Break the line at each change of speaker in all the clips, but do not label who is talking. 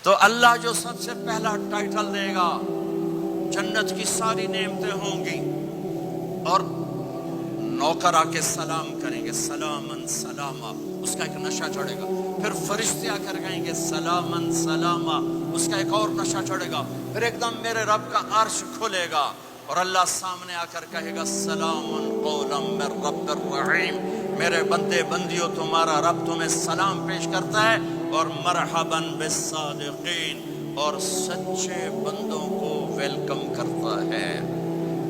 تو اللہ جو سب سے پہلا ٹائٹل دے گا، جنت کی ساری نعمتیں ہوں گی اور نوکر آ کے سلام کریں گے، سلامن سلاما، اس کا ایک نشہ چڑھے گا۔ پھر فرشتے آ کر کہیں گے سلامن سلاما، اس کا ایک اور نشہ چڑھے گا۔ پھر ایک دم میرے رب کا عرش کھلے گا اور اللہ سامنے آ کر کہے گا سلام قولا من رب الرحیم، میرے بندے بندیوں تمہارا رب تمہیں سلام پیش کرتا ہے اور مرحبا بالصادقین، اور سچے بندوں کو ویلکم کرتا ہے۔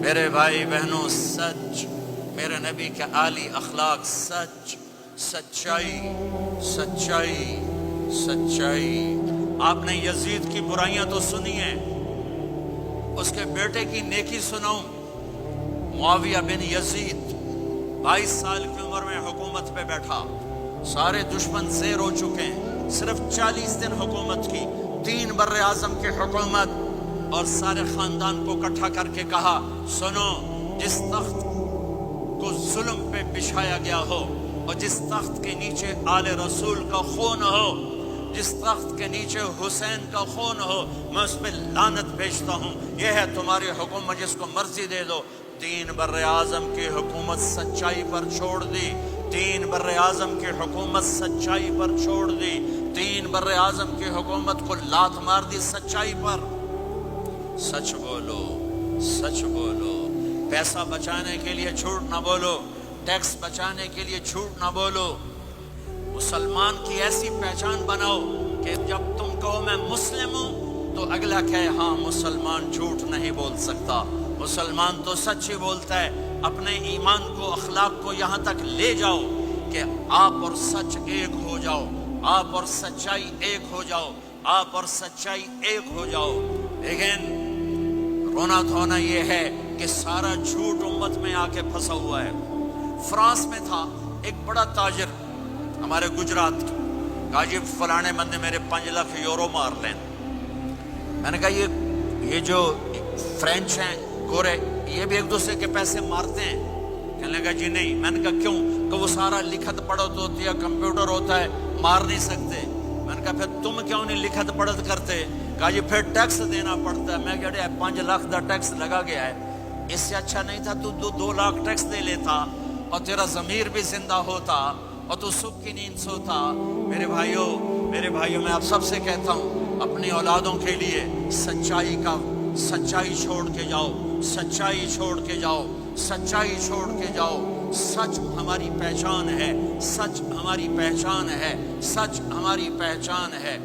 میرے بھائی بہنوں، سچ، میرے نبی کے عالی اخلاق، سچ، سچائی، سچائی، سچائی۔ آپ نے یزید کی برائیاں تو سنی ہیں، اس کے بیٹے کی نیکی سنو۔ معاویہ بن یزید 22 سال کی عمر میں حکومت پہ بیٹھا، سارے دشمن زیر ہو چکے ہیں، صرف 40 دن حکومت کی، 3 بر اعظم کی حکومت، اور سارے خاندان کو اکٹھا کر کے کہا سنو، جس تخت کو ظلم پہ بچھایا گیا ہو اور جس تخت کے نیچے آل رسول کا خون ہو، جس تخت کے نیچے حسین کا خون ہو، میں اس پہ لعنت بھیجتا ہوں۔ یہ ہے تمہاری حکومت، جس کو مرضی دے دو۔ 3 بر اعظم کی حکومت سچائی پر چھوڑ دی، 3 بر اعظم کی حکومت سچائی پر چھوڑ دی، 3 بر اعظم کی حکومت کو لات مار دی سچائی پر۔ سچ بولو، سچ بولو، پیسہ بچانے کے لیے جھوٹ نہ بولو، ٹیکس بچانے کے لیے جھوٹ نہ بولو۔ مسلمان کی ایسی پہچان بناؤ کہ جب تم کہو میں مسلم ہوں تو اگلا کہے ہاں مسلمان جھوٹ نہیں بول سکتا، مسلمان تو سچ ہی بولتا ہے۔ اپنے ایمان کو، اخلاق کو یہاں تک لے جاؤ کہ آپ اور سچ ایک ہو جاؤ، آپ اور سچائی ایک ہو جاؤ، آپ اور سچائی ایک ہو جاؤ۔ لیکن رونا دھونا یہ ہے کہ سارا جھوٹ امت میں آ کے پھنسا ہوا ہے۔ فرانس میں تھا ایک بڑا تاجر ہمارے گجرات کا، کہا جی فلانے بندے میرے 5 لاکھ یورو مار لیں۔ میں نے کہا یہ جو فرینچ ہیں گورے، یہ بھی ایک دوسرے کے پیسے مارتے ہیں؟ کہنے لگا جی نہیں۔ میں نے کہا کیوں؟ کہ وہ سارا لکھت پڑھت ہوتی ہے، کمپیوٹر ہوتا ہے، مار نہیں سکتے۔ میں نے کہا پھر تم کیوں نہیں لکھت پڑھت کرتے؟ کہا جی پھر ٹیکس دینا پڑتا ہے۔ میں کہا 5 لاکھ دا ٹیکس لگا گیا ہے، اس سے اچھا نہیں تھا تو 2 لاکھ ٹیکس دے لیتا اور تیرا ضمیر بھی زندہ ہوتا اور تو صبح کی نیند سوتا۔ میرے بھائیوں، میں آپ سب سے کہتا ہوں، اپنی اولادوں کے لیے سچائی چھوڑ کے جاؤ، سچائی چھوڑ کے جاؤ، سچائی چھوڑ کے جاؤ۔ سچ ہماری پہچان ہے، سچ ہماری پہچان ہے، سچ ہماری پہچان ہے۔